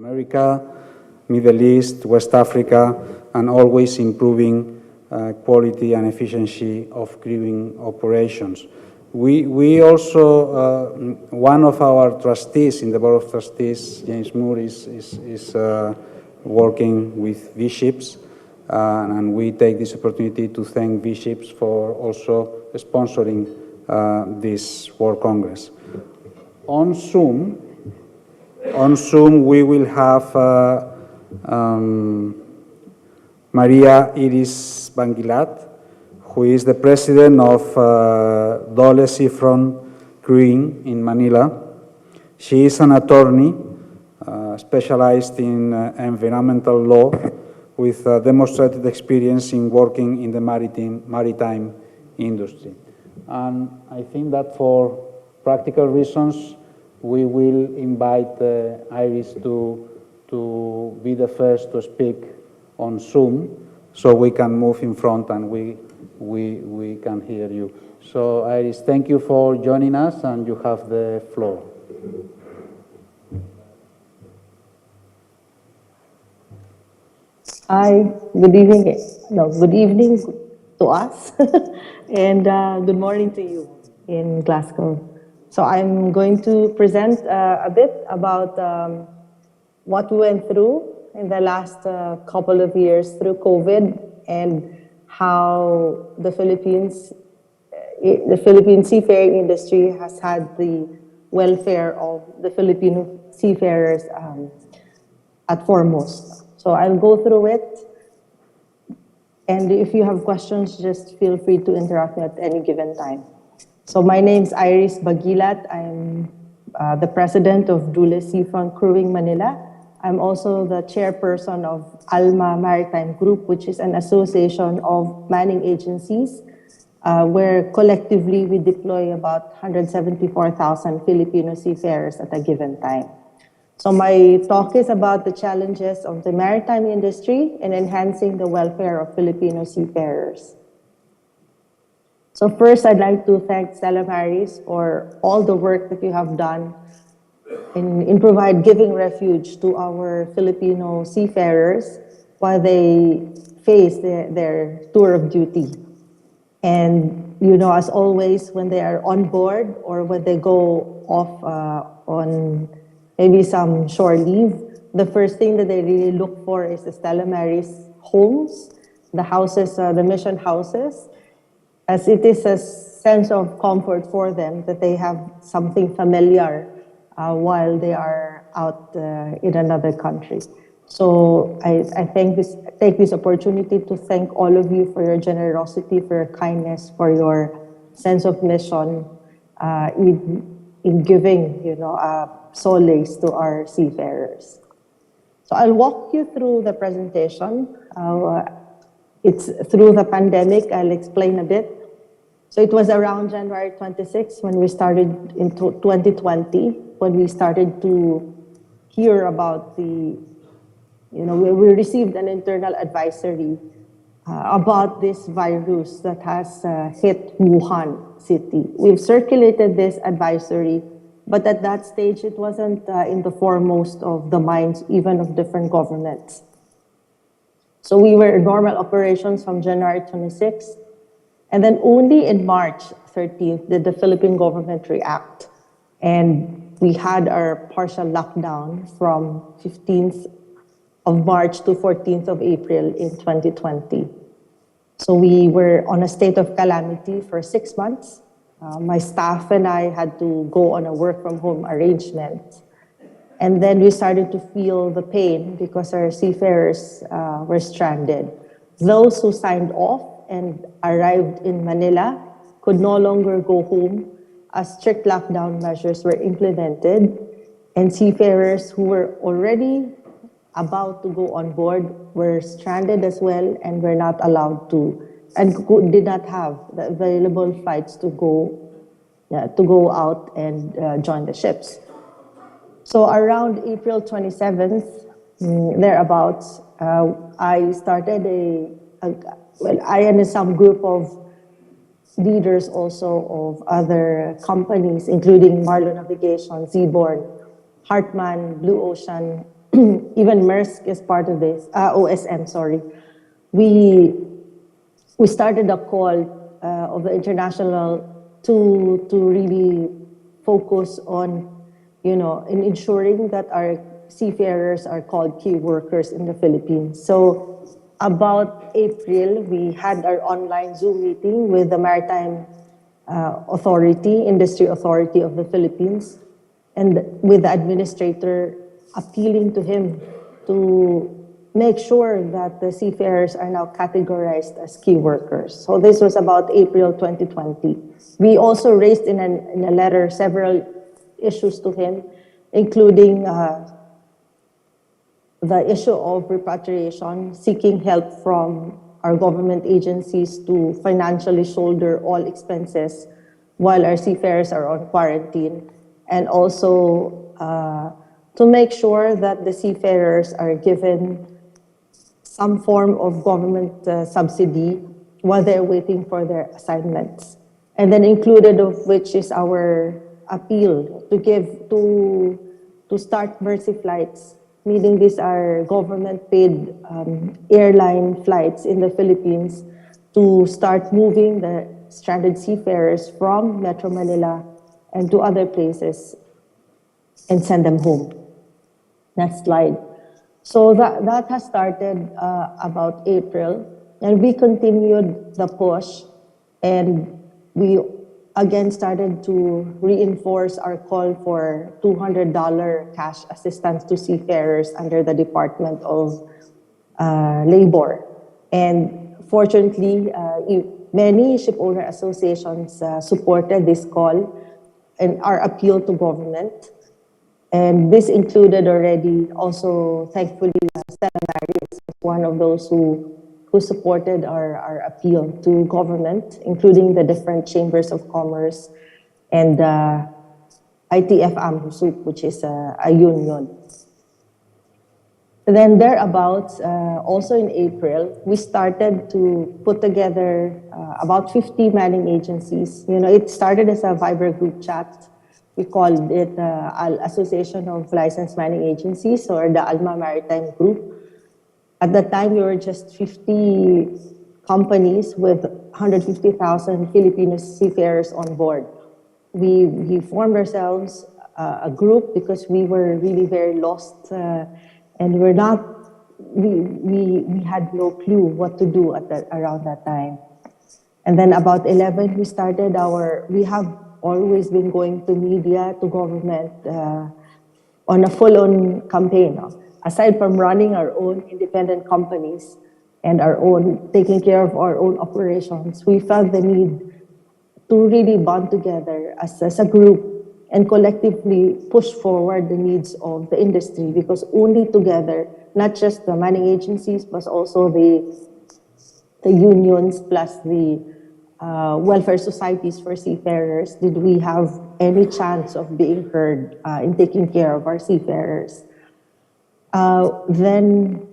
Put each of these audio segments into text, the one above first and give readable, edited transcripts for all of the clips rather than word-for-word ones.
America, Middle East, West Africa, and always improving quality and efficiency of crewing operations. We also, one of our trustees in the Board of Trustees, James Moore, is working with V-Ships, and we take this opportunity to thank V-Ships for also sponsoring this World Congress. On Zoom, we will have Maria Iris Banguilat, who is the president of Dole Seafront Crewing in Manila. She is an attorney specialized in environmental law with demonstrated experience in working in the maritime industry. And I think that for practical reasons, we will invite Iris to be the first to speak on Zoom, so we can move in front and we can hear you. So Iris, thank you for joining us, and you have the floor. Hi, good evening. Good evening to us, and good morning to you in Glasgow. So I'm going to present a bit about what we went through in the last couple of years through COVID, and how the Philippine seafaring industry has had the welfare of the Filipino seafarers at foremost. So I'll go through it, and if you have questions, just feel free to interrupt me at any given time. So my name's Iris Bagilat. I'm the president of Dule Seafront Crewing Manila. I'm also the chairperson of ALMA Maritime Group, which is an association of manning agencies where collectively we deploy about 174,000 Filipino seafarers at a given time. So my talk is about the challenges of the maritime industry in enhancing the welfare of Filipino seafarers. So first, I'd like to thank Stella Maris for all the work that you have done in giving refuge to our Filipino seafarers while they face their tour of duty. And, you know, as always, when they are on board or when they go off on maybe some shore leave, the first thing that they really look for is the Stella Maris homes, the houses, the mission houses, as it is a sense of comfort for them that they have something familiar while they are out in another country. So I take this opportunity to thank all of you for your generosity, for your kindness, for your sense of mission in giving, you know, solace to our seafarers. So I'll walk you through the presentation. It's through the pandemic. I'll explain a bit. So it was around January 26 when we started in 2020, when we started to hear about we received an internal advisory about this virus that has hit Wuhan city. We've circulated this advisory, but at that stage, it wasn't in the foremost of the minds, even of different governments. So we were in normal operations from January 26th. And then only in March 13th did the Philippine government react. And we had our partial lockdown from 15th of March to 14th of April in 2020. So we were on a state of calamity for 6 months. My staff and I had to go on a work from home arrangement. And then we started to feel the pain because our seafarers were stranded. Those who signed off and arrived in Manila could no longer go home as strict lockdown measures were implemented, and seafarers who were already about to go on board were stranded as well and were not allowed to, and did not have the available flights to go out and join the ships. So around April 27th, thereabouts, I started I and some group of leaders also of other companies, including Marlo Navigation, Seabourn, Hartman, Blue Ocean, even Maersk is part of this, OSM, sorry. We started a call of the international to really focus on, in ensuring that our seafarers are called key workers in the Philippines. So about April, we had our online Zoom meeting with the Maritime Industry Authority of the Philippines, and with the administrator appealing to him to make sure that the seafarers are now categorized as key workers. So this was about April 2020. We also raised in a letter several issues to him, including the issue of repatriation, seeking help from our government agencies to financially shoulder all expenses while our seafarers are on quarantine, and also to make sure that the seafarers are given some form of government subsidy while they're waiting for their assignments. And then included of which is our appeal to start Mercy flights, meaning these are government-paid airline flights in the Philippines to start moving the stranded seafarers from Metro Manila and to other places and send them home. Next slide. So that has started about April, and we continued the push, and we again started to reinforce our call for $200 cash assistance to seafarers under the Department of Labor. And fortunately, many shipowner associations supported this call and our appeal to government. And this included already also, thankfully, Stella Maris was one of those who supported our appeal to government, including the different chambers of commerce and ITF AMHUSUP, which is a union. And then thereabouts, also in April, we started to put together about 50 manning agencies. It started as a Viber group chat. We called it Association of Licensed Manning Agencies, or the ALMA Maritime Group. At that time, we were just 50 companies with 150,000 Filipino seafarers on board. We formed ourselves a group because we were really very lost, and we had no clue what to do around that time. And then about 11, we have always been going to media, to government, on a full-on campaign. Aside from running our own independent companies and taking care of our own operations, we felt the need to really bond together as a group and collectively push forward the needs of the industry, because only together, not just the manning agencies, but also the unions plus the welfare societies for seafarers, did we have any chance of being heard in taking care of our seafarers. Then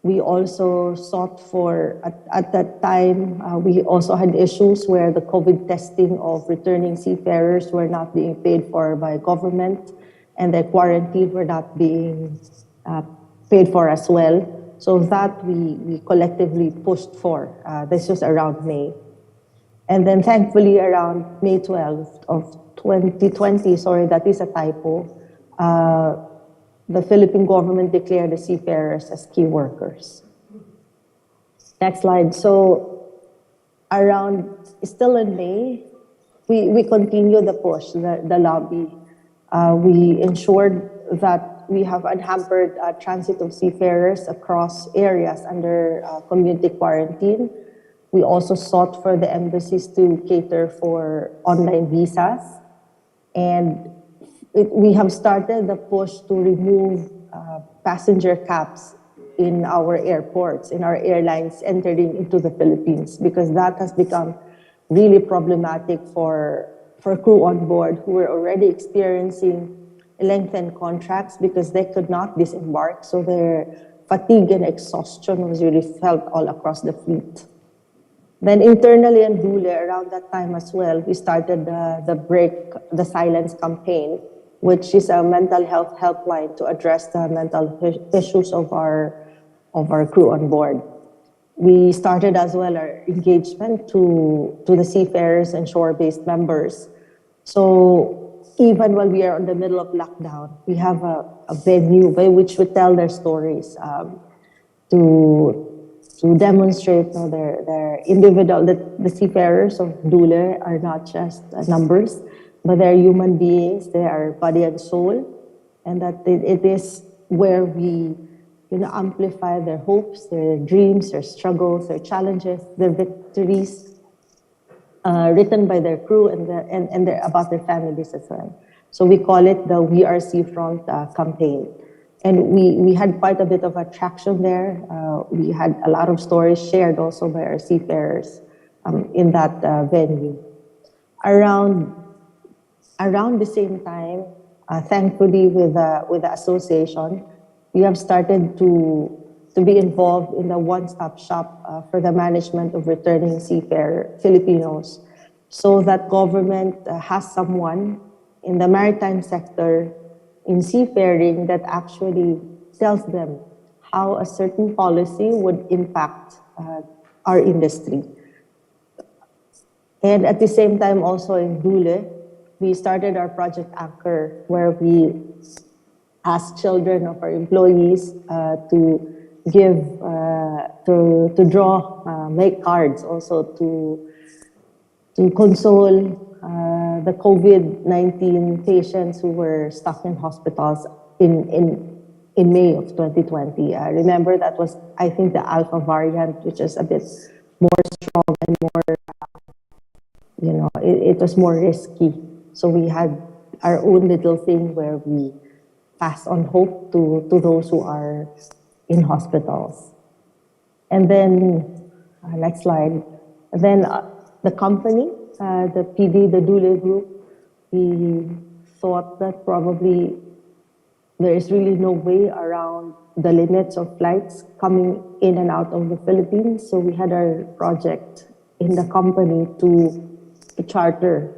we also sought for, at that time, we also had issues where the COVID testing of returning seafarers were not being paid for by government, and their quarantine were not being paid for as well. So that we collectively pushed for. This was around May. And then thankfully around May 12th of 2020, sorry, that is a typo, the Philippine government declared the seafarers as key workers. Next slide. So still in May, we continued the push, the lobby. We ensured that we have unhampered transit of seafarers across areas under community quarantine. We also sought for the embassies to cater for online visas. And we have started the push to remove passenger caps in our airports, in our airlines entering into the Philippines, because that has become really problematic for crew on board who were already experiencing lengthened contracts because they could not disembark. So their fatigue and exhaustion was really felt all across the fleet. Then internally in Dule, around that time as well, we started the Break the Silence campaign, which is a mental health helpline to address the mental issues of our crew on board. We started as well our engagement to the seafarers and shore-based members. So even while we are in the middle of lockdown, we have a venue by which we tell their stories to demonstrate their individual, that the seafarers of Dule are not just numbers, but they're human beings, they are body and soul, and that it is where we amplify their hopes, their dreams, their struggles, their challenges, their victories, written by their crew and about their families as well. So we call it the We Are Seafront campaign. And we had quite a bit of attraction there. We had a lot of stories shared also by our seafarers in that venue. Around the same time, thankfully with the association, we have started to be involved in the one-stop shop for the management of returning seafarer Filipinos, so that government has someone in the maritime sector in seafaring that actually tells them how a certain policy would impact our industry. And at the same time also in Dule, we started our Project Anchor, where we ask children of our employees to give, to draw, make cards also to console the COVID-19 patients who were stuck in hospitals in May of 2020. Remember, that was, I think, the Alpha variant, which is a bit more strong and more, it was more risky. So we had our own little thing where we pass on hope to those who are in hospitals. And then, next slide. Then the company, the PD, the Dule Group, we thought that probably there is really no way around the limits of flights coming in and out of the Philippines. So we had our project in the company to charter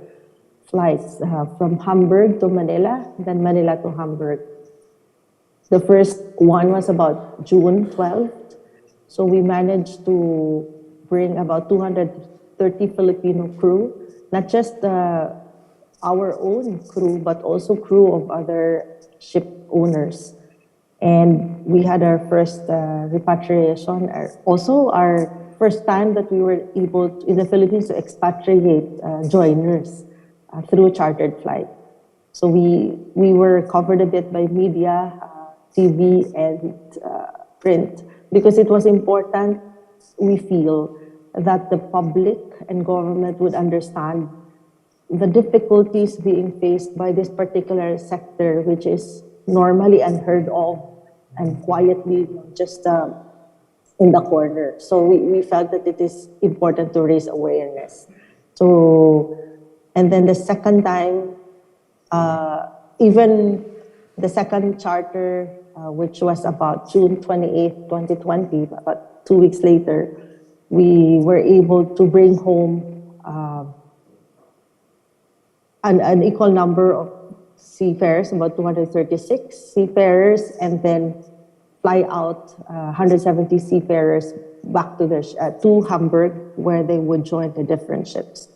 flights from Hamburg to Manila, then Manila to Hamburg. The first one was about June 12th. So we managed to bring about 230 Filipino crew, not just our own crew, but also crew of other ship owners. And we had our first repatriation, also our first time that we were able to, in the Philippines, to expatriate joiners through chartered flight. So we were covered a bit by media, TV and print, because it was important, we feel, that the public and government would understand the difficulties being faced by this particular sector, which is normally unheard of and quietly just in the corner. So we felt that it is important to raise awareness. So, and then the second time, even the second charter, which was about June 28, 2020, about 2 weeks later, we were able to bring home an equal number of seafarers, about 236 seafarers, and then fly out 170 seafarers back to to Hamburg, where they would join the different ships.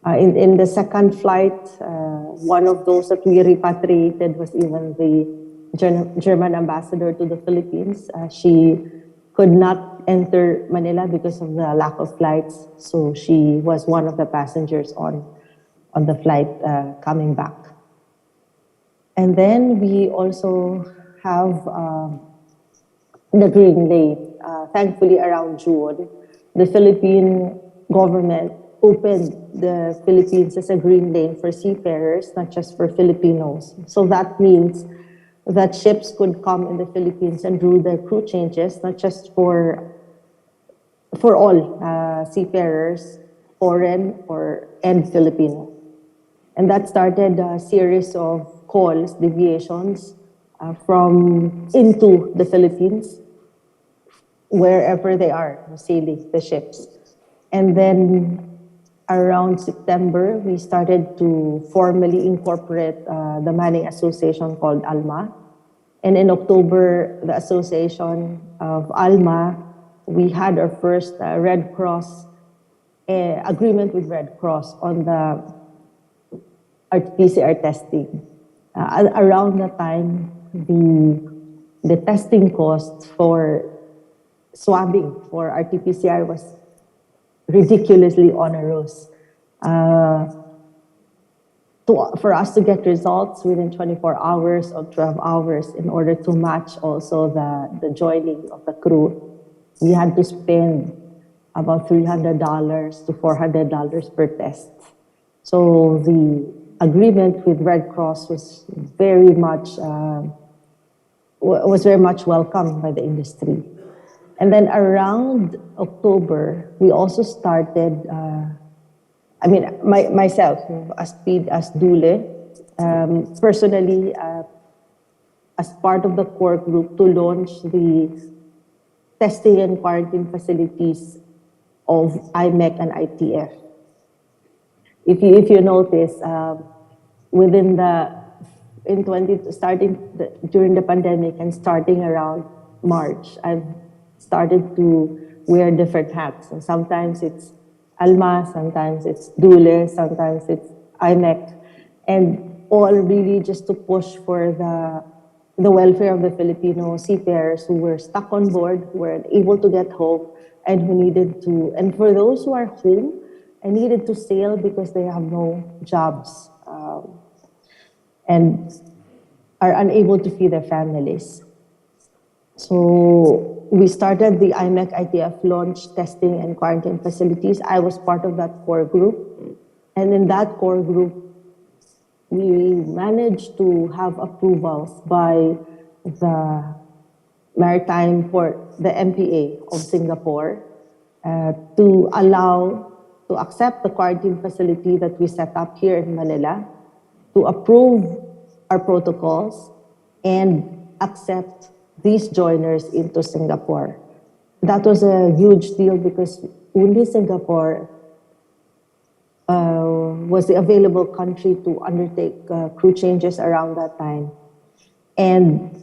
In the second flight, one of those that we repatriated was even the German ambassador to the Philippines. She could not enter Manila because of the lack of flights, so she was one of the passengers on the flight coming back. And then we also have the Green Lane. Thankfully, around June, the Philippine government opened the Philippines as a green lane for seafarers, not just for Filipinos. So that means that ships could come in the Philippines and do their crew changes, not just for all seafarers, foreign and Filipino. And that started a series of calls, deviations from into the Philippines, wherever they are sailing the ships. And then around September, we started to formally incorporate the Manning Association called ALMA. And in October, the Association of ALMA, we had our first Red Cross agreement with Red Cross on the PCR testing. Around that time, the testing cost for swabbing for RT-PCR was ridiculously onerous. For us to get results within 24 hours or 12 hours in order to match also the joining of the crew, we had to spend about $300 to $400 per test. So the agreement with Red Cross was very much welcomed by the industry. And then around October, we also started, myself, as Dule, personally, as part of the core group to launch the testing and quarantine facilities of IMEC and ITF. If you notice, during the pandemic and starting around March, I've started to wear different hats. And sometimes it's ALMA, sometimes it's Dule, sometimes it's IMEC, and all really just to push for the welfare of the Filipino seafarers who were stuck on board, who were able to get home, and who needed to, and for those who are home and needed to sail because they have no jobs and are unable to feed their families. So we started the IMEC ITF launch testing and quarantine facilities. I was part of that core group. And in that core group, we managed to have approvals by the maritime port, the MPA of Singapore, to accept the quarantine facility that we set up here in Manila, to approve our protocols and accept these joiners into Singapore. That was a huge deal because only Singapore was the available country to undertake crew changes around that time. And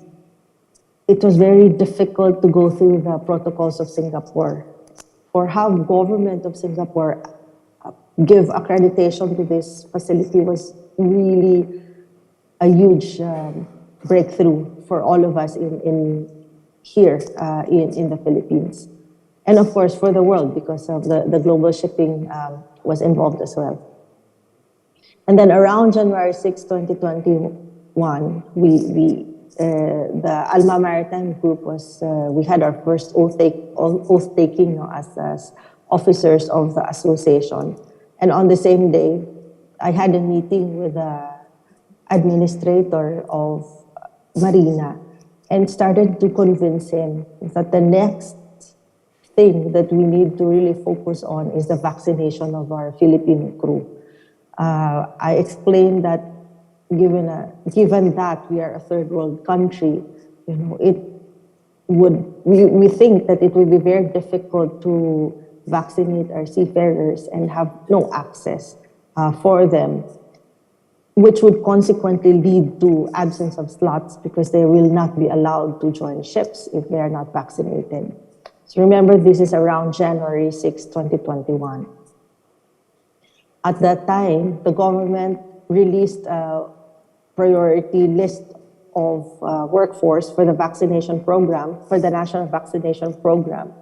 it was very difficult to go through the protocols of Singapore. For how government of Singapore give accreditation to this facility was really a huge breakthrough for all of us in the Philippines. And of course for the world because of the global shipping was involved as well. And then around January 6, 2021, the Alma Maritime Group we had our first oath taking as officers of the association. And on the same day, I had a meeting with the administrator of Marina and started to convince him that the next thing that we need to really focus on is the vaccination of our Filipino crew. I explained that given that we are a third world country, we think that it would be very difficult to vaccinate our seafarers and have no access for them, which would consequently lead to absence of slots because they will not be allowed to join ships if they are not vaccinated. So remember, this is around January 6, 2021. At that time, the government released a priority list of workforce for the vaccination program, for the national vaccination program.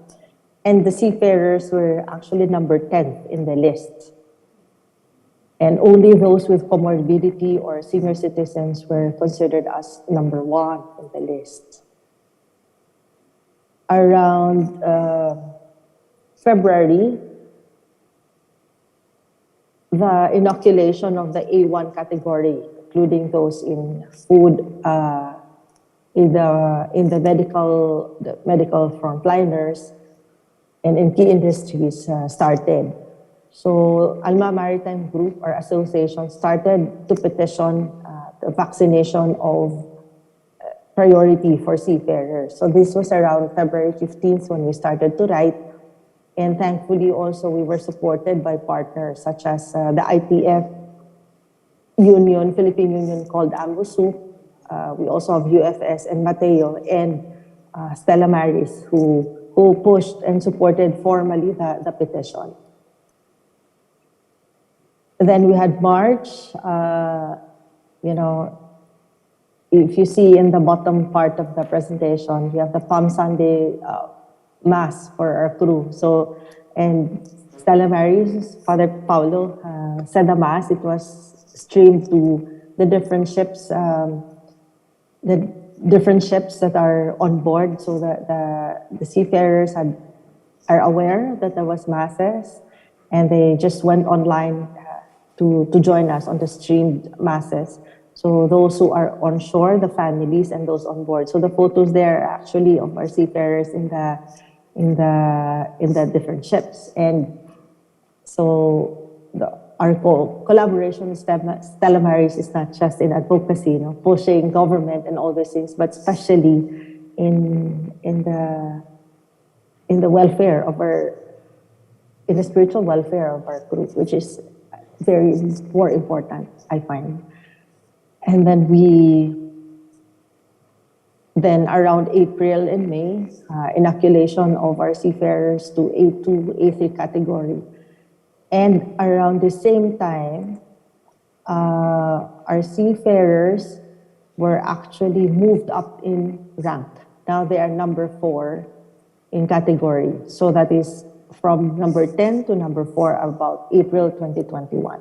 And the seafarers were actually number 10 in the list. And only those with comorbidity or senior citizens were considered as number 1 in the list. Around February, the inoculation of the A1 category, including those in food, in the medical frontliners, and in key industries started. So Alma Maritime Group, our association, started to petition the vaccination of priority for seafarers. So this was around February 15th when we started to write, And thankfully also we were supported by partners such as the ITF union, Philippine union called AMBUSU. We also have UFS and Mateo and Stella Maris who pushed and supported formally the petition. Then we had March, you know, if you see in the bottom part of the presentation, you have the Palm Sunday Mass for our crew. So, and Stella Maris, Father Paulo said the Mass. It was streamed to the different ships that are on board, so that the seafarers are aware that there was masses, and they just went online to join us on the streamed masses. So those who are on shore, the families, and those on board. So the photos there are actually of our seafarers in the different ships, and so our collaboration with Stella Maris is not just in advocacy, pushing government and all these things, but especially in the welfare of in the spiritual welfare of our group, which is very more important, I find. And then around April and May, inoculation of our seafarers to A2, A3 category. And around the same time, our seafarers were actually moved up in rank. Now they are number 4 in category. So that is from number 10 to number 4 about April 2021.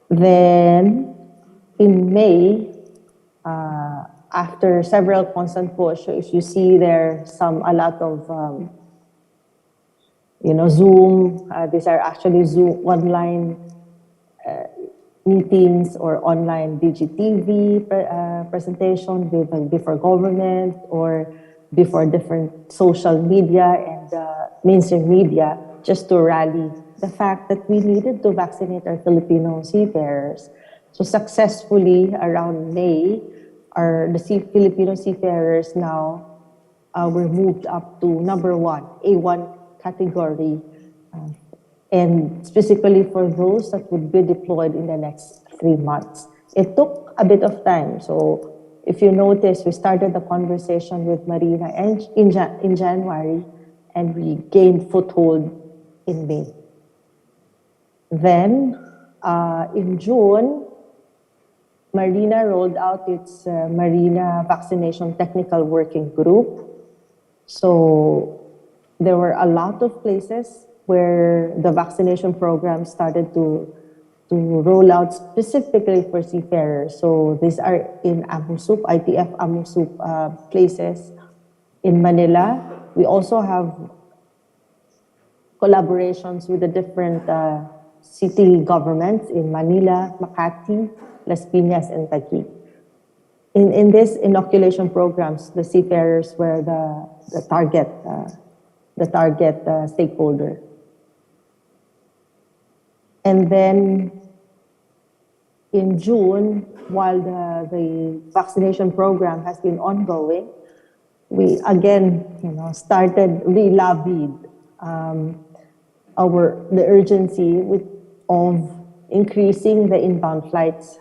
Then in May, after several constant push, if you see there a lot of Zoom, these are actually Zoom online meetings or online DGTV presentation before government or before different social media and mainstream media, just to rally the fact that we needed to vaccinate our Filipino seafarers. So successfully around May, the Filipino seafarers now were moved up to number 1, A1 category, and specifically for those that would be deployed in the next 3 months. It took a bit of time. So if you notice, we started the conversation with Marina in January, and we gained foothold in May. Then in June, Marina rolled out its Marina Vaccination Technical Working Group. So there were a lot of places where the vaccination program started to roll out specifically for seafarers. So these are in AMUSUP, ITF AMUSUP places in Manila. We also have collaborations with the different city governments in Manila, Makati, Las Piñas, and Taguig. In these inoculation programs, the seafarers were the target stakeholder. And then in June, while the vaccination program has been ongoing, we again, lobbied the urgency of increasing the inbound flights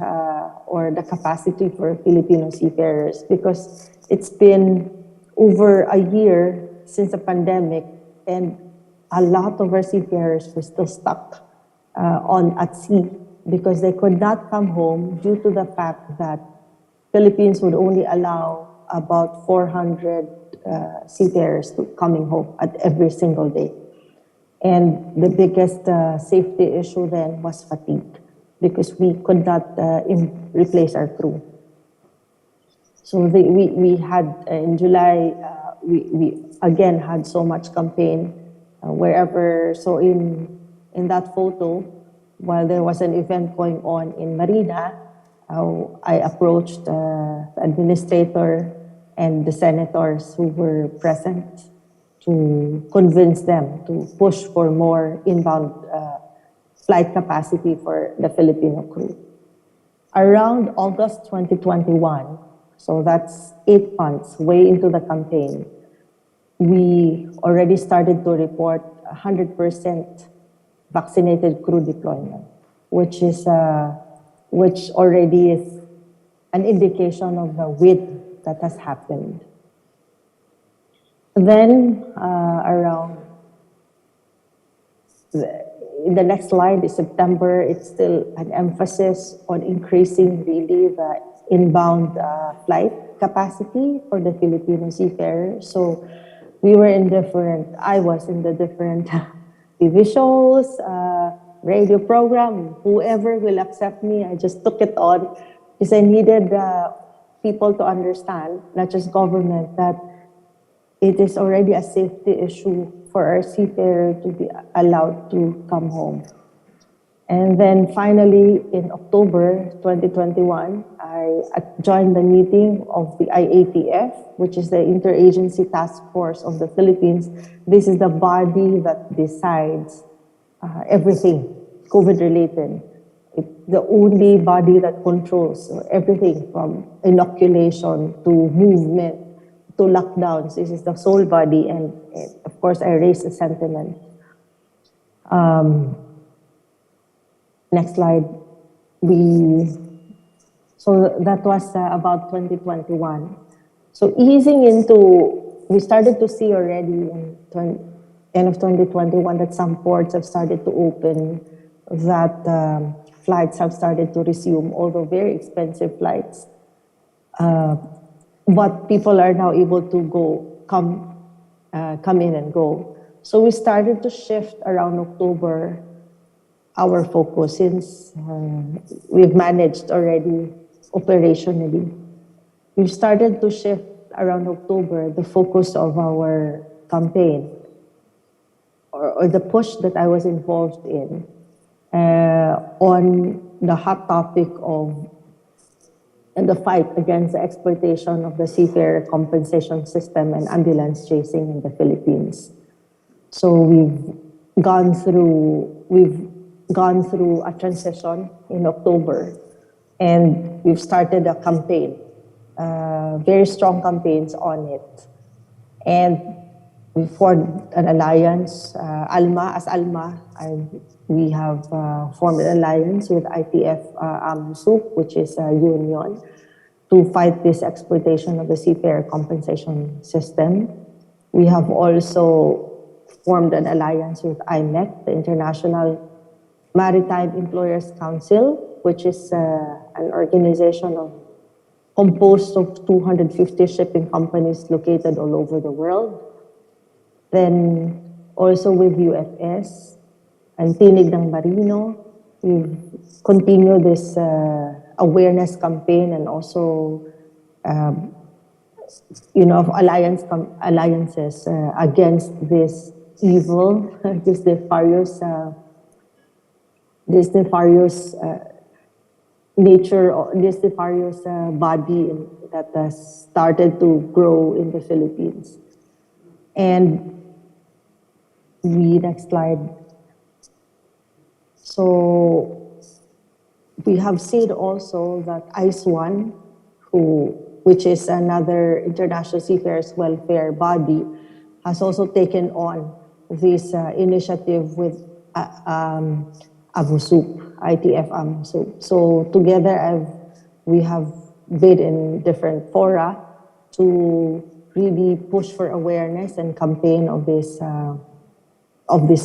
or the capacity for Filipino seafarers, because it's been over a year since the pandemic, and a lot of our seafarers were still stuck at sea because they could not come home due to the fact that Philippines would only allow about 400 seafarers coming home at every single day. And the biggest safety issue then was fatigue, because we could not replace our crew. So we had, in July, we again had so much campaign wherever. So in that photo, while there was an event going on in Marina, I approached the administrator and the senators who were present to convince them to push for more inbound flight capacity for the Filipino crew. Around August 2021, so that's 8 months way into the campaign, we already started to report 100% vaccinated crew deployment, which already is an indication of the width that has happened. Then in the next slide is September. It's still an emphasis on increasing really the inbound flight capacity for the Filipino seafarers. So I was in the different TV shows, radio program, whoever will accept me, I just took it on because I needed people to understand, not just government, that it is already a safety issue for our seafarer to be allowed to come home. And then finally, in October 2021, I joined the meeting of the IATF, which is the Interagency Task Force of the Philippines. This is the body that decides everything COVID-related. It's the only body that controls everything from inoculation to movement to lockdowns. This is the sole body, and of course, I raise the sentiment. Next slide. So that was about 2021. So we started to see already in end of 2021 that some ports have started to open, that flights have started to resume, although very expensive flights. But people are now able to come in and go. So we started to shift around October our focus, since we've managed already operationally. We've started to shift around October the focus of our campaign, or the push that I was involved in, on the hot topic of the fight against the exploitation of the seafarer compensation system and ambulance chasing in the Philippines. So we've gone through a transition in October, and we've started a campaign, very strong campaigns on it. And we formed an alliance, we have formed an alliance with ITF AMSUP, which is a union, to fight this exploitation of the seafarer compensation system. We have also formed an alliance with IMEC, the International Maritime Employers Council, which is an organization composed of 250 shipping companies located all over the world. Then also with UFS and Tinig ng Marino, we've continued this awareness campaign, and also alliances against this evil, this nefarious nature, or this nefarious body that has started to grow in the Philippines. And next slide. So we have seen also that ICE1, which is another international seafarers welfare body, has also taken on this initiative with AMSUP, ITF AMSUP. So together we have been in different fora to really push for awareness and campaign of this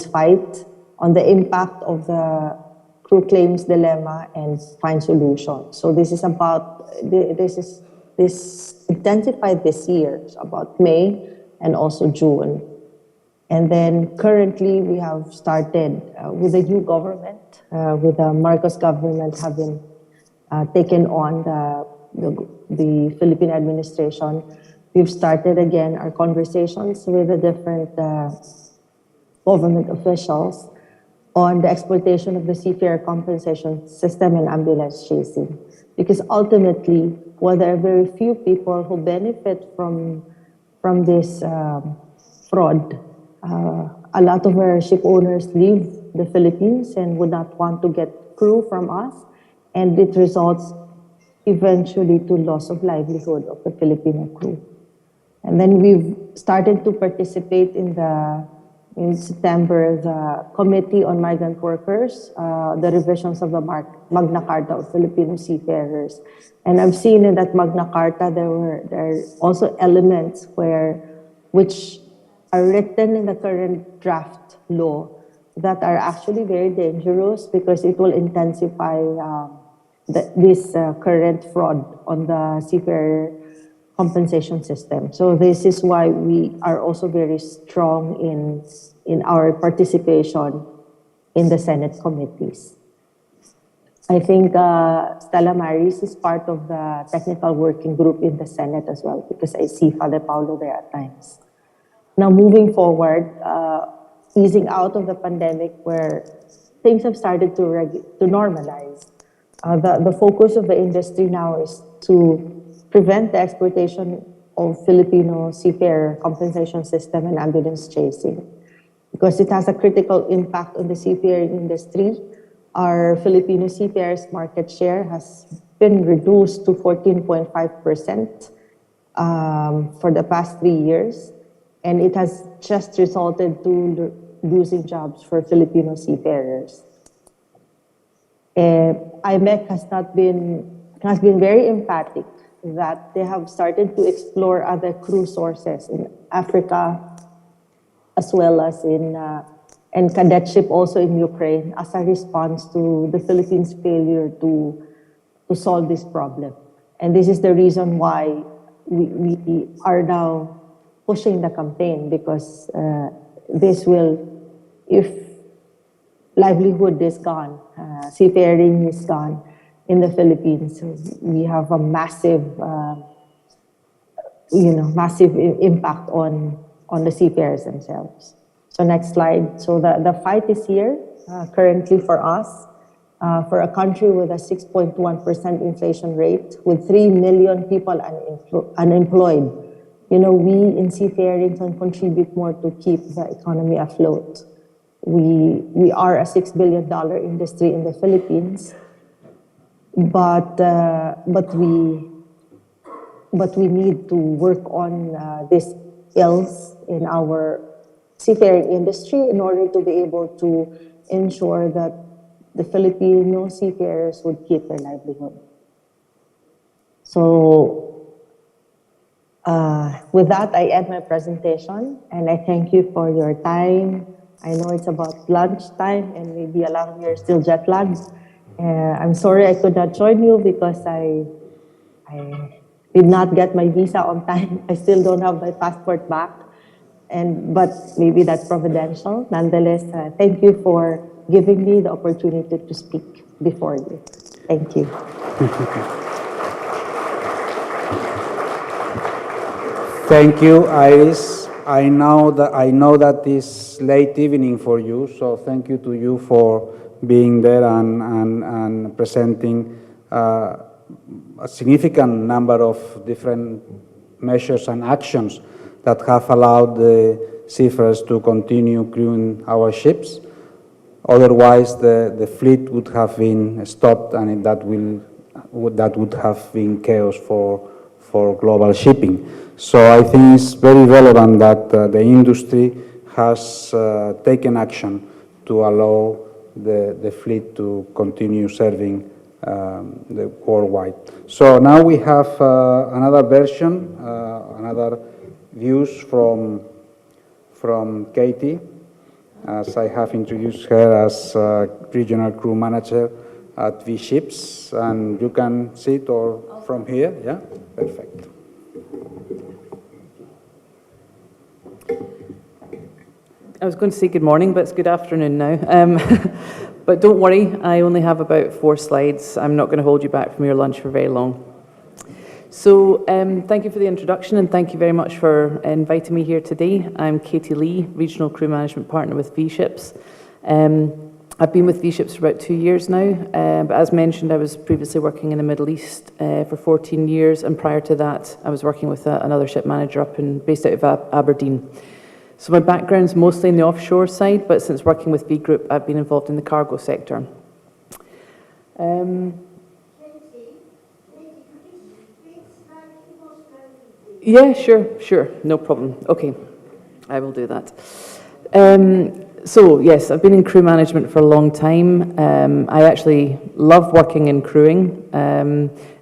fight on the impact of the crew claims dilemma and find solutions. So this intensified this year, so about May and also June. And then currently we have started with the new government, with the Marcos government having taken on the Philippine administration. We've started again our conversations with the different government officials on the exploitation of the seafarer compensation system and ambulance chasing. Because ultimately, while there are very few people who benefit from this fraud, a lot of our ship owners leave the Philippines and would not want to get crew from us, and it results eventually to loss of livelihood of the Filipino crew. And then we've started to participate in the in September, the Committee on Migrant Workers, the revisions of the Magna Carta of Filipino seafarers. And I've seen in that Magna Carta, there are also elements which are written in the current draft law that are actually very dangerous because it will intensify this current fraud on the seafarer compensation system. So this is why we are also very strong in our participation in the Senate committees. I think Stella Maris is part of the technical working group in the Senate as well, because I see Father Paulo there at times. Now moving forward, easing out of the pandemic where things have started to normalize, the focus of the industry now is to prevent the exploitation of Filipino seafarer compensation system and ambulance chasing, because it has a critical impact on the seafaring industry. Our Filipino seafarers' market share has been reduced to 14.5% for the past 3 years, and it has just resulted to losing jobs for Filipino seafarers. IMEC has been very emphatic that they have started to explore other crew sources in Africa, as well as and cadetship also in Ukraine as a response to the Philippines' failure to solve this problem. And this is the reason why we are now pushing the campaign, because this will, if livelihood is gone, seafaring is gone in the Philippines, we have a massive, massive impact on the seafarers themselves. So next slide. So the fight is here currently for us, for a country with a 6.1% inflation rate, with 3 million people unemployed. We in seafaring can contribute more to keep the economy afloat. We are a $6 billion industry in the Philippines, but we need to work on these ills in our seafaring industry in order to be able to ensure that the Filipino seafarers would keep their livelihood. So with that, I end my presentation, and I thank you for your time. I know it's about lunchtime, and maybe along you're still jet lagged. I'm sorry I could not join you because I did not get my visa on time. I still don't have my passport back, but maybe that's providential. Nonetheless, thank you for giving me the opportunity to speak before you. Thank you. Thank you, Iris. I know that it's late evening for you, so thank you to you for being there and presenting a significant number of different measures and actions that have allowed the seafarers to continue crewing our ships. Otherwise, the fleet would have been stopped, and that would have been chaos for global shipping. So I think it's very relevant that the industry has taken action to allow the fleet to continue serving the worldwide. So now we have another version, another views from Katie, as I have introduced her as regional crew manager at V Ships, and you can see it or from here, yeah? Perfect. I was going to say good morning, but it's good afternoon now. But don't worry, I only have about 4 slides. I'm not going to hold you back from your lunch for very long. So thank you for the introduction, and thank you very much for inviting me here today. I'm Katie Lee, Regional Crew Management Partner with V Ships. I've been with V Ships for about 2 years now, but as mentioned, I was previously working in the Middle East for 14 years, and prior to that, I was working with another ship manager based out of Aberdeen. So my background's mostly in the offshore side, but since working with V Group, I've been involved in the cargo sector. Yeah, sure, no problem. Okay, I will do that. So yes, I've been in crew management for a long time. I actually love working in crewing.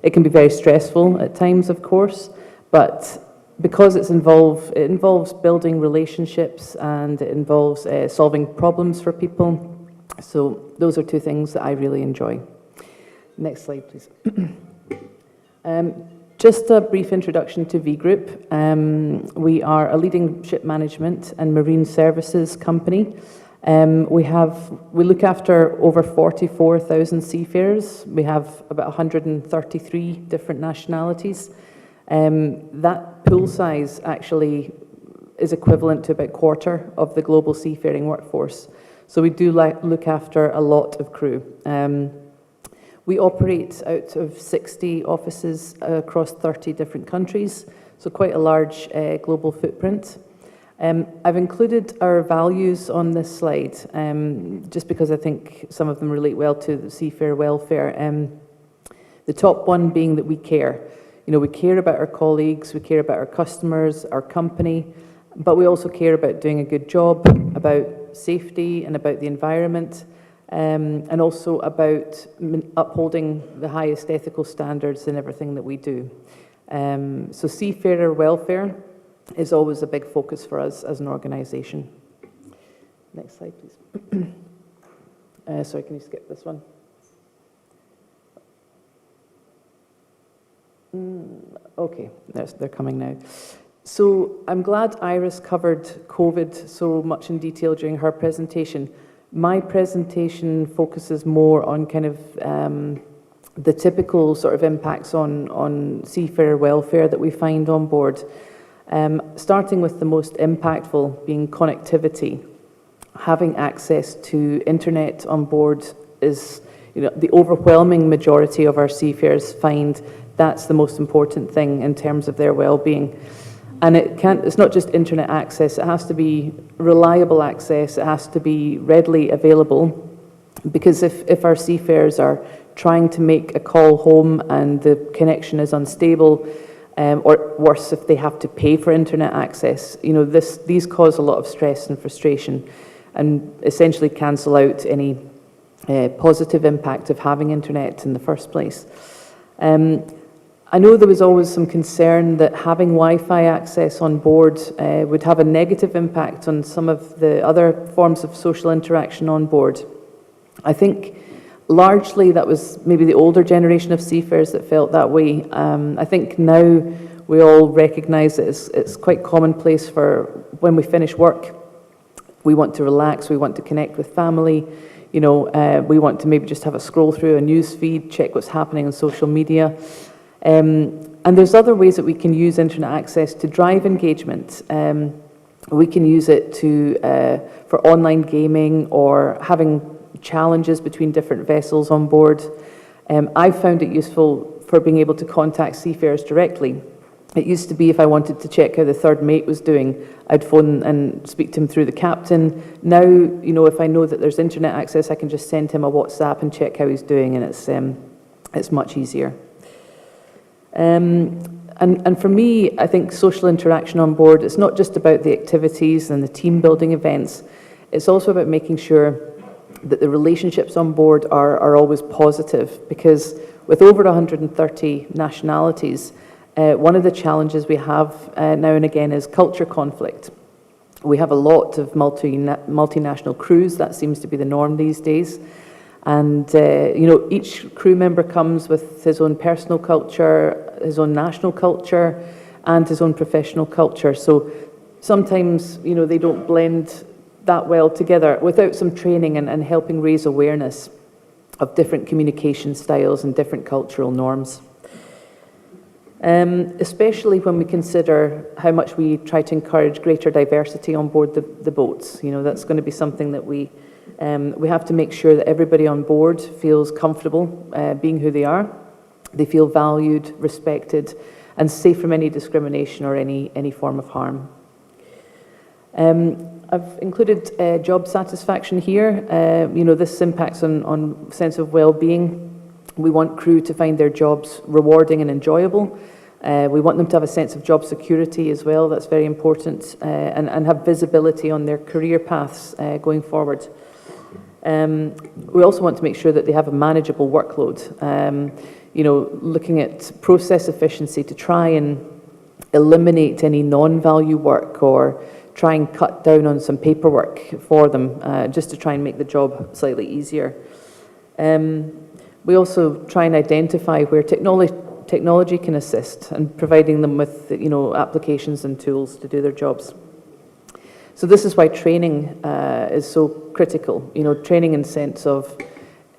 It can be very stressful at times, of course, but because it involves building relationships and it involves solving problems for people. So those are two things that I really enjoy. Next slide, please. Just a brief introduction to V Group. We are a leading ship management and marine services company. We look after over 44,000 seafarers. We have about 133 different nationalities. That pool size actually is equivalent to about a quarter of the global seafaring workforce. So we do look after a lot of crew. We operate out of 60 offices across 30 different countries, so quite a large global footprint. I've included our values on this slide, just because I think some of them relate well to the seafarer welfare. The top one being that we care. You know, we care about our colleagues, we care about our customers, our company, but we also care about doing a good job, about safety and about the environment. And also about upholding the highest ethical standards in everything that we do. So seafarer welfare is always a big focus for us as an organisation. Next slide, please. Sorry, can you skip this one? Okay, they're coming now. So I'm glad Iris covered COVID so much in detail during her presentation. My presentation focuses more on kind of the typical sort of impacts on seafarer welfare that we find on board. Starting with the most impactful being connectivity. Having access to internet on board is, you know, the overwhelming majority of our seafarers find that's the most important thing in terms of their well-being. And it's not just internet access, it has to be reliable access, it has to be readily available, because if our seafarers are trying to make a call home and the connection is unstable, or worse, if they have to pay for internet access, you know, these cause a lot of stress and frustration and essentially cancel out any positive impact of having internet in the first place. I know there was always some concern that having Wi-Fi access on board would have a negative impact on some of the other forms of social interaction on board. I think largely that was maybe the older generation of seafarers that felt that way. I think now we all recognise that it's quite commonplace for when we finish work, we want to relax, we want to connect with family, you know, we want to maybe just have a scroll through a news feed, check what's happening on social media. And there's other ways that we can use internet access to drive engagement. We can use it for online gaming or having challenges between different vessels on board. I've found it useful for being able to contact seafarers directly. It used to be if I wanted to check how the third mate was doing, I'd phone and speak to him through the captain. Now, you know, if I know that there's internet access, I can just send him a WhatsApp and check how he's doing, and it's much easier. And for me, I think social interaction on board, it's not just about the activities and the team building events, it's also about making sure that the relationships on board are always positive, because with over 130 nationalities, one of the challenges we have now and again is culture conflict. We have a lot of multinational crews, that seems to be the norm these days. And, you know, each crew member comes with his own personal culture, his own national culture, and his own professional culture. So sometimes, you know, they don't blend that well together without some training and helping raise awareness of different communication styles and different cultural norms. Especially when we consider how much we try to encourage greater diversity on board the boats. You know, that's going to be something that we have to make sure that everybody on board feels comfortable being who they are. They feel valued, respected, and safe from any discrimination or any form of harm. I've included job satisfaction here. You know, this impacts on sense of well-being. We want crew to find their jobs rewarding and enjoyable, We want them to have a sense of job security as well, that's very important, and have visibility on their career paths going forward. We also want to make sure that they have a manageable workload, looking at process efficiency to try and eliminate any non-value work or try and cut down on some paperwork for them, just to try and make the job slightly easier. We also try and identify where technology can assist and providing them with applications and tools to do their jobs. So this is why training is so critical, training in the sense of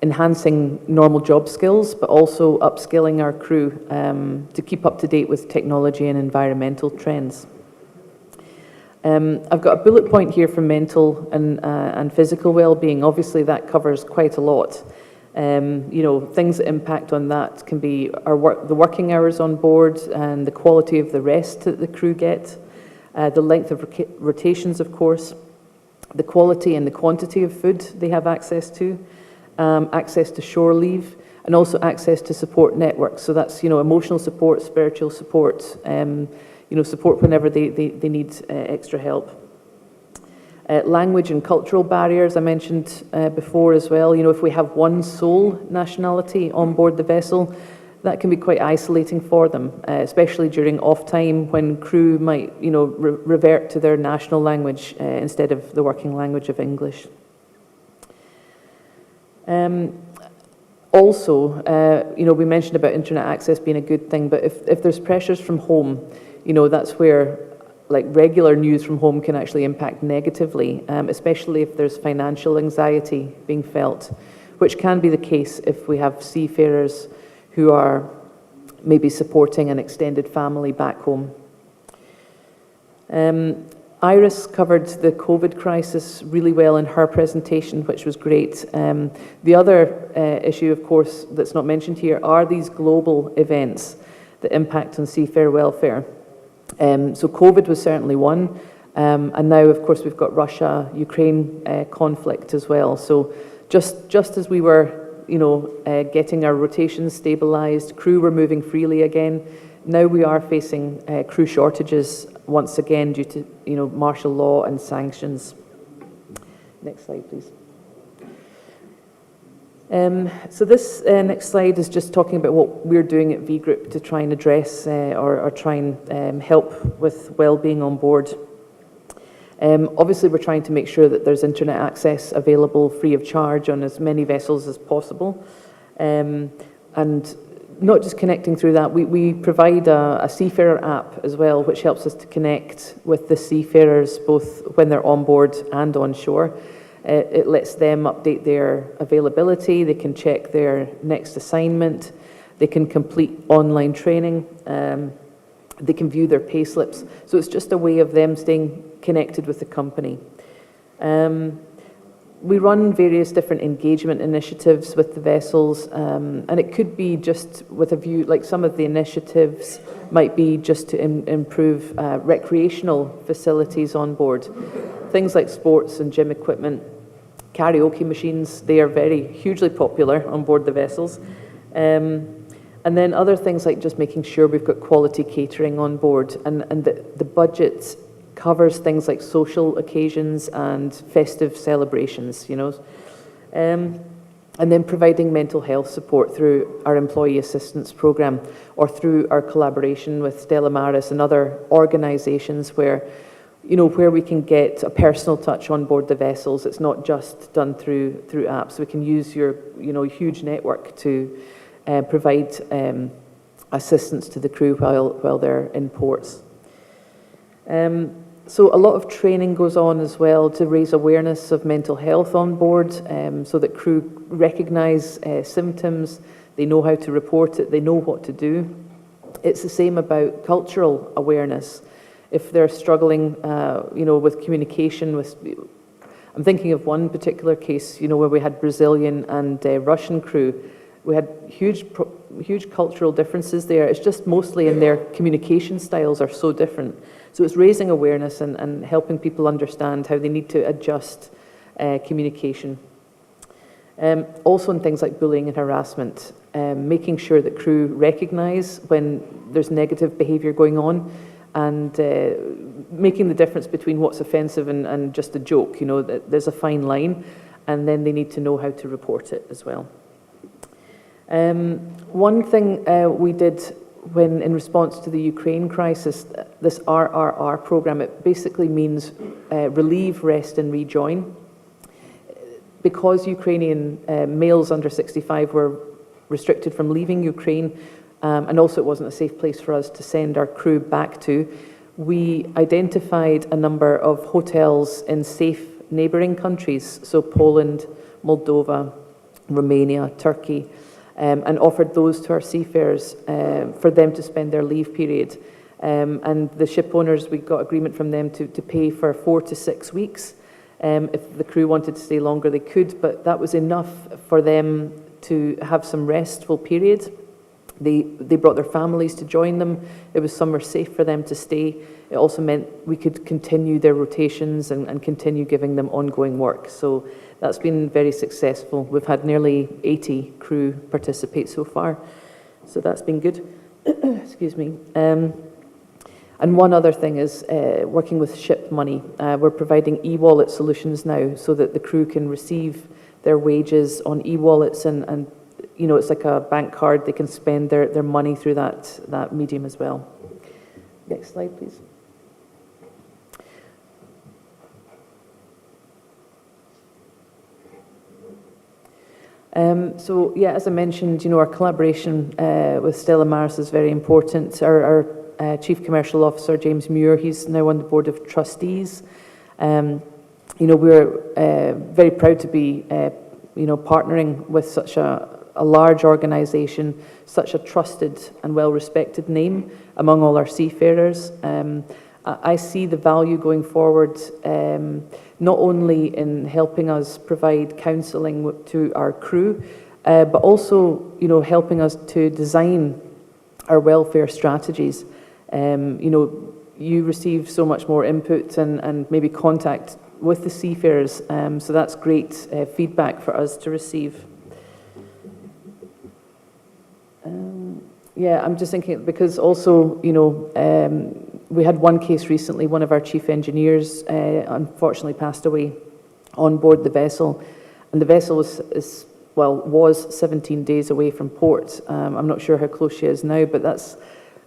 enhancing normal job skills, but also upskilling our crew to keep up to date with technology and environmental trends. I've got a bullet point here for mental and physical well-being. Obviously that covers quite a lot. Things that impact on that can be the working hours on board and the quality of the rest that the crew get, the length of rotations, of course, the quality and the quantity of food they have access to shore leave, and also access to support networks. So that's, emotional support, spiritual support, support whenever they need extra help. Language and cultural barriers I mentioned before as well. If we have one sole nationality on board the vessel, that can be quite isolating for them, especially during off time when crew might, revert to their national language instead of the working language of English. Also, we mentioned about internet access being a good thing, but if there's pressures from home, that's where regular news from home can actually impact negatively, especially if there's financial anxiety being felt, which can be the case if we have seafarers who are maybe supporting an extended family back home. Iris covered the COVID crisis really well in her presentation, which was great. The other issue, of course, that's not mentioned here are these global events that impact on seafarer welfare. So COVID was certainly one, and now, of course, we've got Russia-Ukraine conflict as well. So just as we were, getting our rotations stabilised, crew were moving freely again, now we are facing crew shortages once again due to, martial law and sanctions. Next slide, please. So this next slide is just talking about what we're doing at V Group to try and address or try and help with well-being on board. Obviously, we're trying to make sure that there's internet access available free of charge on as many vessels as possible. And not just connecting through that, we provide a seafarer app as well, which helps us to connect with the seafarers both when they're on board and on shore. It lets them update their availability, they can check their next assignment, they can complete online training, they can view their pay slips. So it's just a way of them staying connected with the company. We run various different engagement initiatives with the vessels, and it could be just with a view, like some of the initiatives might be just to improve recreational facilities on board. Things like sports and gym equipment, karaoke machines, they are hugely popular on board the vessels. And then other things like just making sure we've got quality catering on board, and the budget covers things like social occasions and festive celebrations, and then providing mental health support through our employee assistance program or through our collaboration with Stella Maris and other organizations where we can get a personal touch on board the vessels. It's not just done through apps. We can use your huge network to provide assistance to the crew while they're in ports. So a lot of training goes on as well to raise awareness of mental health on board, so that crew recognize symptoms, they know how to report it, they know what to do. It's the same about cultural awareness. If they're struggling, with communication, I'm thinking of one particular case, where we had Brazilian and Russian crew. We had huge cultural differences there. It's just mostly in their communication styles are so different. So it's raising awareness and helping people understand how they need to adjust communication. Also in things like bullying and harassment, making sure that crew recognise when there's negative behaviour going on, and making the difference between what's offensive and just a joke. You know, that there's a fine line, and then they need to know how to report it as well. One thing we did when in response to the Ukraine crisis, this RRR program, it basically means relieve, rest and rejoin. Because Ukrainian males under 65 were restricted from leaving Ukraine, and also it wasn't a safe place for us to send our crew back to, we identified a number of hotels in safe neighbouring countries, so Poland, Moldova, Romania, Turkey, and offered those to our seafarers for them to spend their leave period. And the ship owners, we got agreement from them to pay for 4 to 6 weeks. If the crew wanted to stay longer, they could, but that was enough for them to have some restful period. They brought their families to join them. It was somewhere safe for them to stay. It also meant we could continue their rotations and continue giving them ongoing work. So that's been very successful. We've had nearly 80 crew participate so far. So that's been good. Excuse me. And one other thing is working with ship money. We're providing e-wallet solutions now so that the crew can receive their wages on e-wallets, and you know, it's like a bank card. They can spend their money through that medium as well. Next slide, please. So yeah, as I mentioned, you know, our collaboration with Stella Maris is very important. Our Chief Commercial Officer, James Muir, he's now on the Board of Trustees. You know, we're very proud to be, you know, partnering with such a large organisation, such a trusted and well-respected name among all our seafarers. I see the value going forward, not only in helping us provide counselling to our crew, but also, you know, helping us to design our welfare strategies. You know, you receive so much more input and maybe contact with the seafarers, so that's great feedback for us to receive. Yeah, I'm just thinking, because also, you know, we had one case recently, one of our chief engineers unfortunately passed away on board the vessel, and the vessel was 17 days away from port. I'm not sure how close she is now, but that's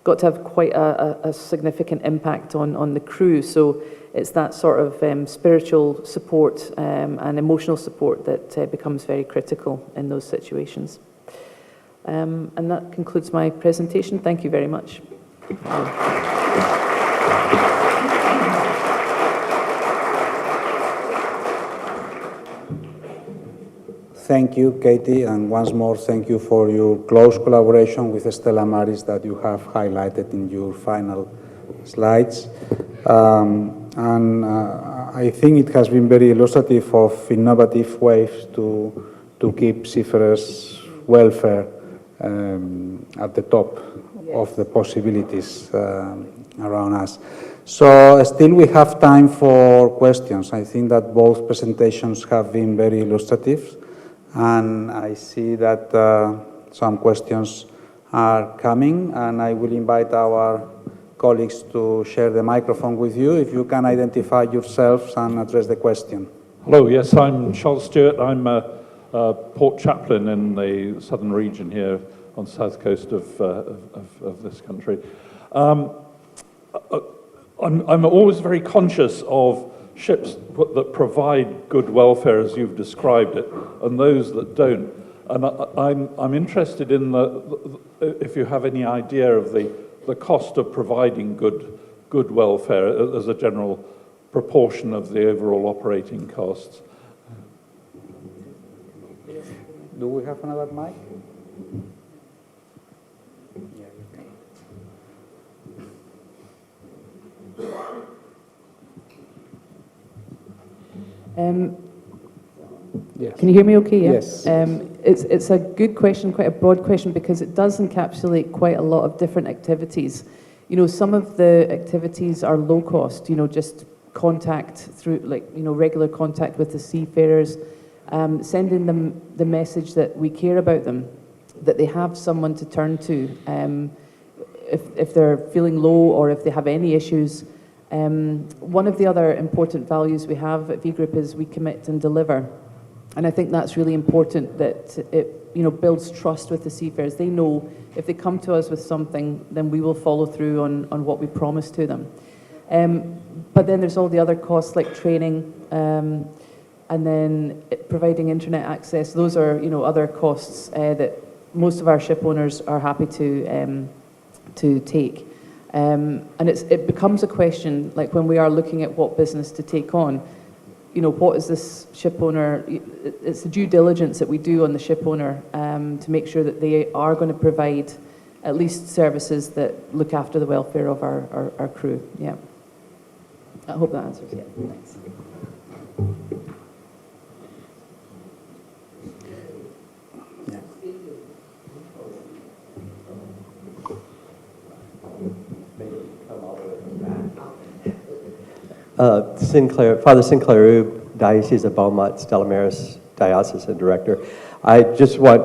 got to have quite a significant impact on the crew. So it's that sort of spiritual support and emotional support that becomes very critical in those situations. And that concludes my presentation. Thank you very much. Thank you, Katie, and once more, thank you for your close collaboration with Stella Maris that you have highlighted in your final slides. I think it has been very illustrative of innovative ways to keep seafarers' welfare at the top of the possibilities around us. So still we have time for questions. I think that both presentations have been very illustrative, and I see that some questions are coming, and I will invite our colleagues to share the microphone with you, if you can identify yourselves and address the question. Hello, yes, I'm Charles Stewart. I'm a port chaplain in the southern region here on the south coast of this country. I'm always very conscious of ships that provide good welfare, as you've described it, and those that don't. And I'm interested in if you have any idea of the cost of providing good welfare as a general proportion of the overall operating costs. Do we have another mic? Yes. Can you hear me okay? Yeah? Yes. It's a good question, quite a broad question, because it does encapsulate quite a lot of different activities. You know, some of the activities are low cost, you know, just contact through, like, you know, regular contact with the seafarers, sending them the message that we care about them, that they have someone to turn to if they're feeling low or if they have any issues. One of the other important values we have at V Group is we commit and deliver. And I think that's really important, that it builds trust with the seafarers. They know if they come to us with something, then we will follow through on what we promise to them. But then there's all the other costs like training, and then providing internet access. Those are other costs that most of our ship owners are happy to take. And it becomes a question, like when we are looking at what business to take on, what is this ship owner, it's the due diligence that we do on the ship owner to make sure that they are going to provide at least services that look after the welfare of our crew. Yeah. I hope that answers it. Thanks. Father Sinclair Ube, Diocese of Beaumont, Stella Maris Diocesan Director. I just want,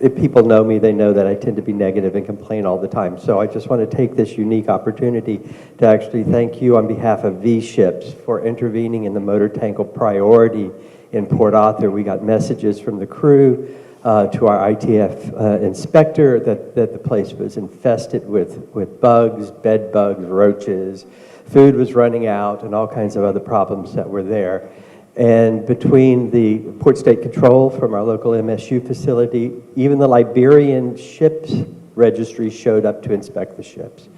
if people know me, they know that I tend to be negative and complain all the time. So I just want to take this unique opportunity to actually thank you on behalf of V-Ships for intervening in the motor tankle priority in Port Arthur. We got messages from the crew to our ITF inspector that the place was infested with bugs, bed bugs, roaches. Food was running out and all kinds of other problems that were there. And between the Port State Control from our local MSU facility, even the Liberian ships registry showed up to inspect the ships.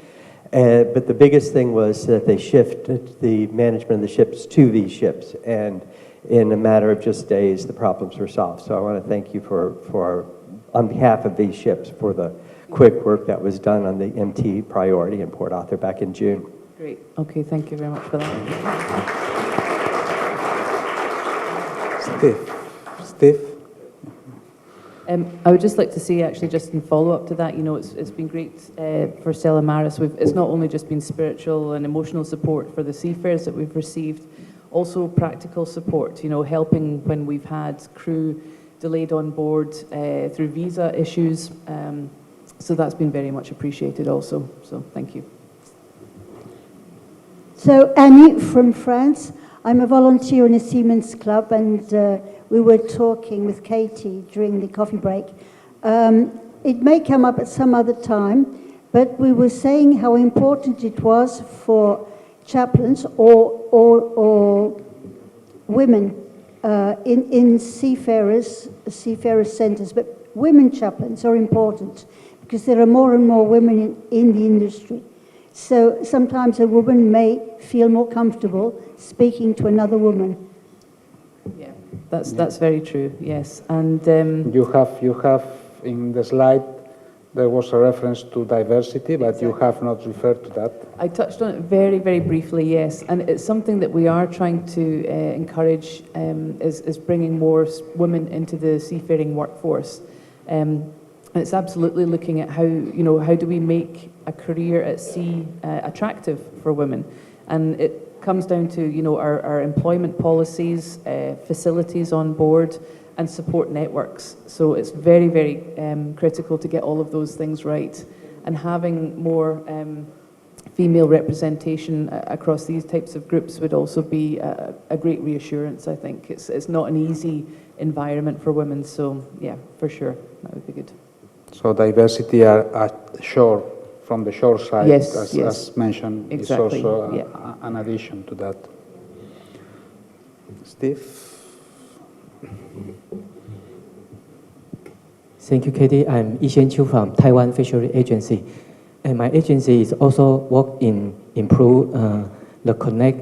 But the biggest thing was that they shifted the management of the ships to these ships. And in a matter of just days, the problems were solved. So I want to thank you on behalf of these ships for the quick work that was done on the MT priority in Port Arthur back in June. Great. Okay, thank you very much for that. Steve? I would just like to say, actually, just in follow-up to that, it's been great for Stella Maris. It's not only just been spiritual and emotional support for the seafarers that we've received, also practical support, helping when we've had crew delayed on board through visa issues. So that's been very much appreciated also. So thank you. So Annie from France, I'm a volunteer in a Seamen's Club, and we were talking with Katie during the coffee break. It may come up at some other time, but we were saying how important it was for chaplains or women in seafarer centres, but women chaplains are important because there are more and more women in the industry. So sometimes a woman may feel more comfortable speaking to another woman. Yeah, that's very true. Yes, and You have in the slide there was a reference to diversity, but Exactly. You have not referred to that. I touched on it very, very briefly. Yes, and it's something that we are trying to encourage is bringing more women into the seafaring workforce. And it's absolutely looking at how do we make a career at sea attractive for women, and it comes down to our employment policies, facilities on board, and support networks. So it's very, very critical to get all of those things right, and having more female representation across these types of groups would also be a great reassurance. I think it's not an easy environment for women. So yeah, for sure, that would be good. So diversity at shore, from the shore side, Yes, as mentioned, Exactly, is also yeah. an addition to that. Steve? Thank you, Katie. I'm Yixian Qiu from Taiwan Fishery Agency. And my agency is also work in improve the connect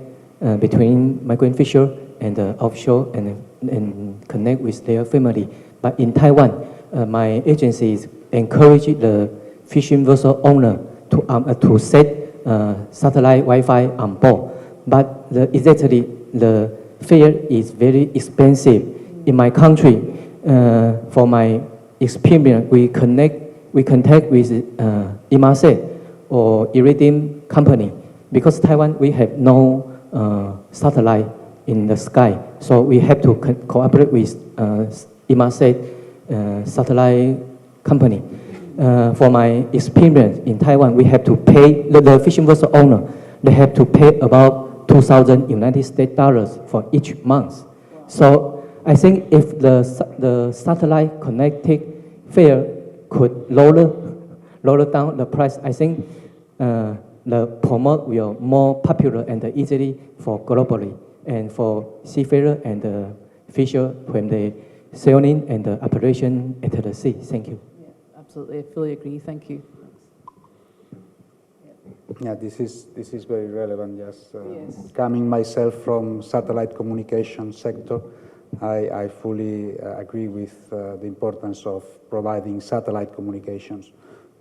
between migrant fisher and the offshore and connect with their family. But in Taiwan, my agency is encourage the fishing vessel owner to set satellite Wi-Fi on board. But exactly the fare is very expensive. In my country, for my experience, we contact with Imaset or Iridium company, because Taiwan we have no satellite in the sky. So we have to cooperate with Inmarsat satellite company. For my experience in Taiwan, we have to pay, the fishing vessel owner, they have to pay about 2,000 United States dollars for each month. So I think if the satellite connected fare could lower down the price, I think the promote will more popular and easily for globally and for seafarer and fisher when they sailing and the operation at the sea. Thank you. Yeah, absolutely. I fully agree. Thank you. Yeah, this is very relevant. Yes, Yes. coming myself from satellite communication sector, I fully agree with the importance of providing satellite communications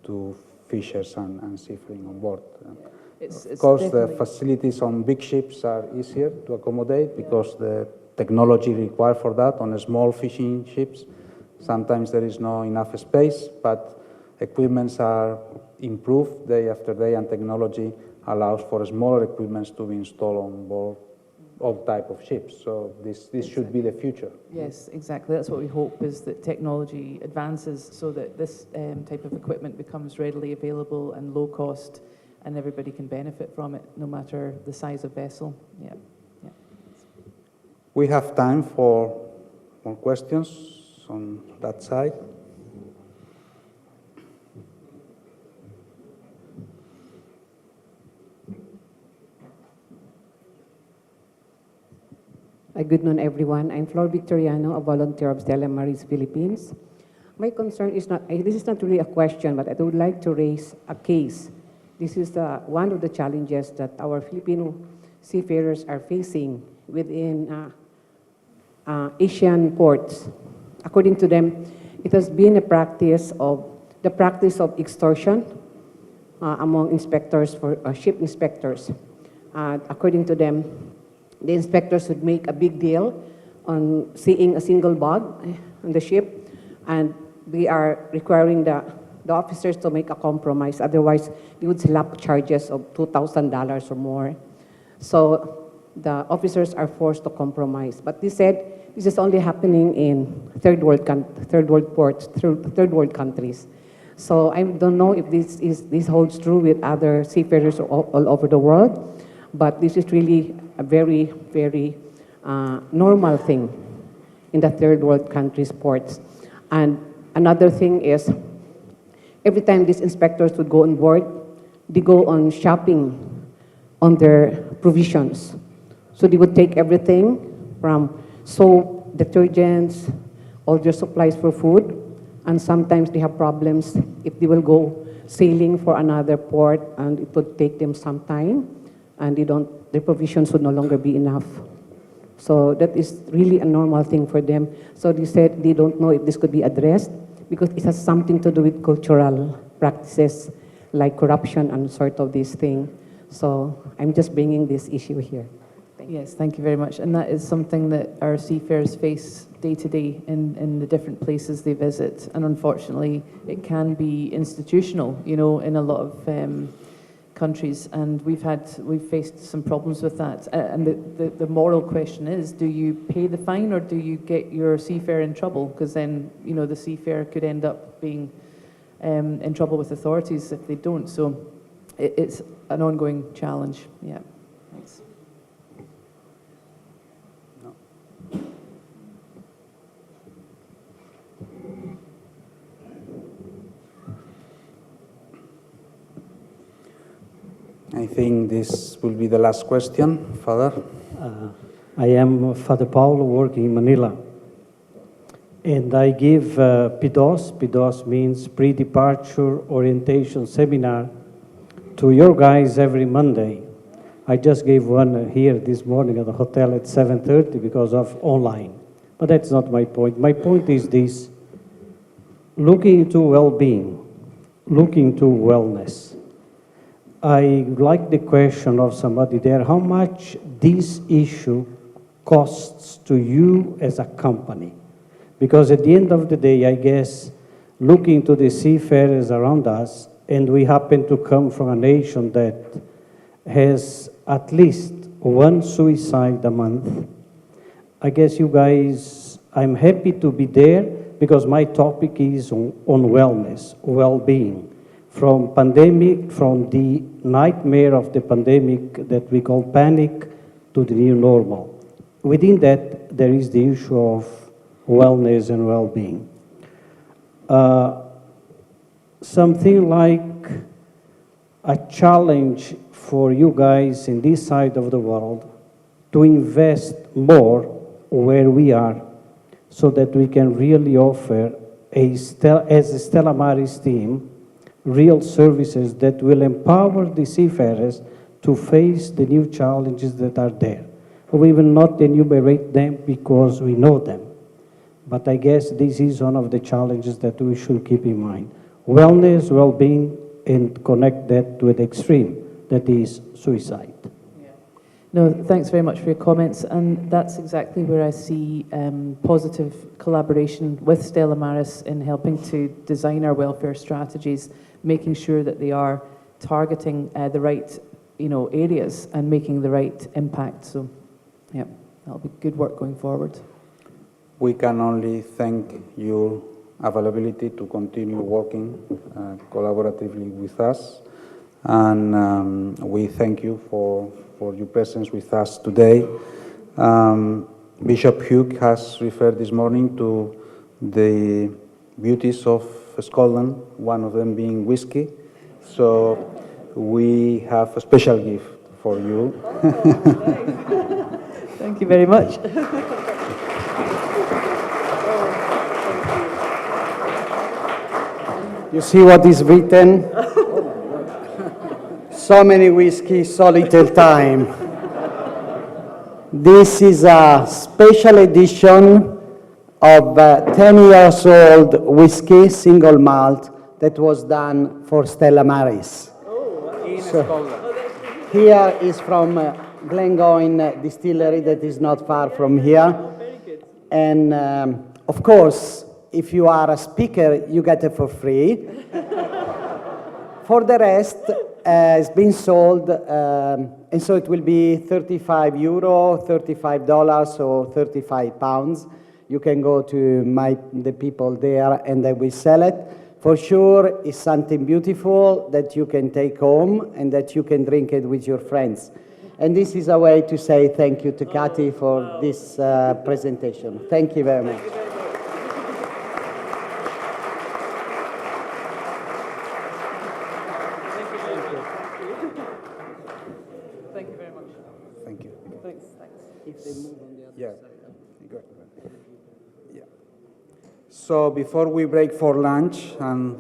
to fishers and seafaring on board. Of course, the facilities on big ships are easier to accommodate because the technology required for that on small fishing ships, sometimes there is no enough space, but equipments are improved day after day, and technology allows for smaller equipments to be installed on board all type of ships. So this should be the future. Yes, exactly. That's what we hope, is that technology advances so that this type of equipment becomes readily available and low cost, and everybody can benefit from it, no matter the size of vessel. Yeah. Yeah. We have time for more questions on that side. Good noon, everyone. I'm Flor Victoriano, a volunteer of Stella Maris Philippines. My concern is not, this is not really a question, but I would like to raise a case. This is one of the challenges that our Filipino seafarers are facing within Asian ports. According to them, it has been the practice of extortion among inspectors, for ship inspectors. According to them, the inspectors would make a big deal on seeing a single bug on the ship, and we are requiring the officers to make a compromise. Otherwise, they would slap charges of $2,000 or more. So the officers are forced to compromise. But they said this is only happening in third world ports, third world countries. So I don't know if this holds true with other seafarers all over the world, but this is really a very, very normal thing in the third world countries' ports. And another thing is, every time these inspectors would go on board, they go on shopping on their provisions. So they would take everything from soap, detergents, all their supplies for food, and sometimes they have problems if they will go sailing for another port, and it would take them some time, and their provisions would no longer be enough. So that is really a normal thing for them. So they said they don't know if this could be addressed because it has something to do with cultural practices like corruption and sort of this thing. So I'm just bringing this issue here. Yes, thank you very much. And that is something that our seafarers face day to day in the different places they visit. And unfortunately, it can be institutional, in a lot of countries. And we've faced some problems with that. And the moral question is, do you pay the fine or do you get your seafarer in trouble? Because then, the seafarer could end up being in trouble with authorities if they don't. So it's an ongoing challenge. Yeah, thanks. I think this will be the last question, Father. I am Father Paulo, working in Manila. And I give PDOS. PDOS means Pre-Departure Orientation Seminar to your guys every Monday. I just gave one here this morning at the hotel at 7:30 because of online. But that's not my point. My point is this: looking into well-being, looking to wellness. I like the question of somebody there, how much this issue costs to you as a company? Because at the end of the day, I guess, looking to the seafarers around us, and we happen to come from a nation that has at least one suicide a month, I guess you guys, I'm happy to be there because my topic is on wellness, well-being. From pandemic, from the nightmare of the pandemic that we call panic to the new normal. Within that, there is the issue of wellness and well-being. Something like a challenge for you guys in this side of the world to invest more where we are so that we can really offer, as a Stella Maris team, real services that will empower the seafarers to face the new challenges that are there. We will not enumerate them because we know them. But I guess this is one of the challenges that we should keep in mind. Wellness, well-being, and connect that to the extreme, that is suicide. No, thanks very much for your comments, and that's exactly where I see positive collaboration with Stella Maris in helping to design our welfare strategies, making sure that they are targeting the right, areas and making the right impact. So, yeah, that'll be good work going forward. We can only thank your availability to continue working collaboratively with us, and we thank you for your presence with us today. Bishop Hugh has referred this morning to the beauties of Scotland, one of them being whiskey. So we have a special gift for you. Thank you very much. You see what is written? So many whiskey, so little time. This is a special edition of 10 years old whiskey, single malt, that was done for Stella Maris. Here is from Glengoyne Distillery that is not far from here. And of course, if you are a speaker, you get it for free. For the rest, it's been sold, and so it will be €35, $35 or £35. You can go to the people there and they will sell it. For sure, it's something beautiful that you can take home and that you can drink it with your friends. And this is a way to say thank you to Kathy for this presentation. Thank you very much. Thank you very much. Thank you. Thanks. If they move on the other Yeah. side. Good. Yeah. So before we break for lunch, and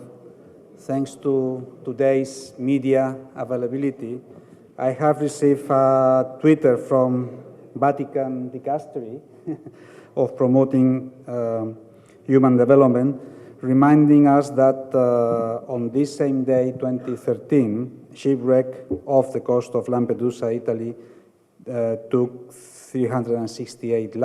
thanks to today's media availability, I have received a Twitter from Vatican Dicastery of promoting human development, reminding us that on this same day, 2013, shipwreck off the coast of Lampedusa, Italy, took 368 lives.